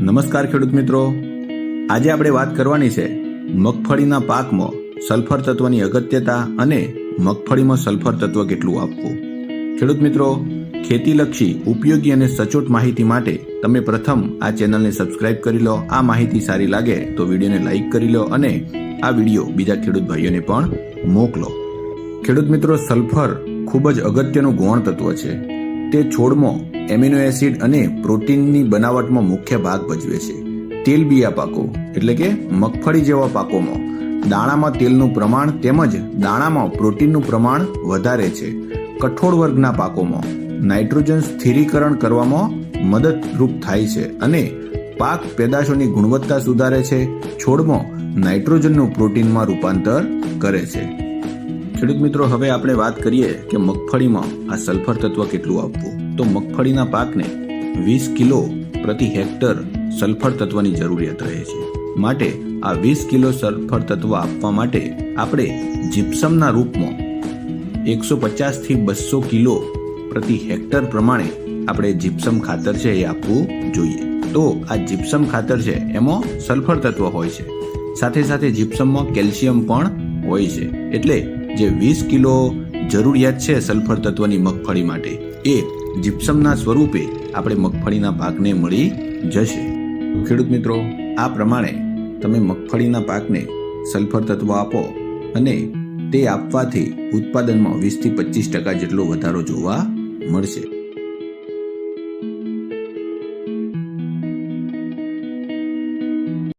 નમસ્કાર ખેડૂત મિત્રો, આજે આપણે વાત કરવાની છે મગફળીના પાકમાં સલ્ફર તત્વની અગત્યતા અને મગફળીમાં સલ્ફર તત્વ કેટલું આપવું। ખેડૂત મિત્રો, ખેતીલક્ષી ઉપયોગી અને સચોટ માહિતી માટે તમે પ્રથમ આ ચેનલને સબસ્ક્રાઇબ કરી લો। આ માહિતી સારી લાગે તો વિડીયોને લાઈક કરી લો અને આ વિડીયો બીજા ખેડૂત ભાઈઓને પણ મોકલો। ખેડૂત મિત્રો, સલ્ફર ખૂબ જ અગત્યનું ગૌણ તત્વ છે। તે છોડમાં એમિનો એસિડ અને પ્રોટીનની બનાવટમાં મુખ્ય ભાગ ભજવે છે। તેલબિયા પાકો એટલે કે મગફળી જેવા પાકોમાં દાણામાં તેલનું પ્રમાણ તેમજ દાણામાં પ્રોટીનનું પ્રમાણ વધારે છે। કઠોળ વર્ગના પાકોમાં નાઇટ્રોજન સ્થિરીકરણ કરવામાં મદદરૂપ થાય છે અને પાક પેદાશોની ગુણવત્તા સુધારે છે। છોડમાં નાઇટ્રોજનનું પ્રોટીનમાં રૂપાંતર કરે છે। ખેડૂત મિત્રો, હવે આપણે વાત કરીએ કે મગફળીમાં આ સલ્ફર તત્વ કેટલું આપવું। તો મગફળીના પાકને 20 કિલો પ્રતિ હેક્ટર સલ્ફર તત્વની જરૂરિયાત રહે છે। માટે આ 20 કિલો સલ્ફર તત્વ આપવા માટે આપણે જીપ્સમના રૂપમાં 150 થી 200 કિલો પ્રતિ હેક્ટર પ્રમાણે આપણે જીપ્સમ ખાતર છે એ આપવું જોઈએ। તો આ જીપ્સમ ખાતર છે એમાં સલ્ફર તત્વ હોય છે, સાથે સાથે જીપ્સમમાં કેલ્શિયમ પણ હોય છે। એટલે જે 20 કિલો જરૂરિયાત છે સલ્ફર તત્વની મગફળી માટે એ જીપ્સમના સ્વરૂપે આપણે મગફળીના પાકને મળી જશે। ખેડૂત મિત્રો, આ પ્રમાણે તમે મગફળીના પાકને સલ્ફર તત્વ આપો અને તે આપવાથી ઉત્પાદનમાં 20 થી 25% જેટલો વધારો જોવા મળશે।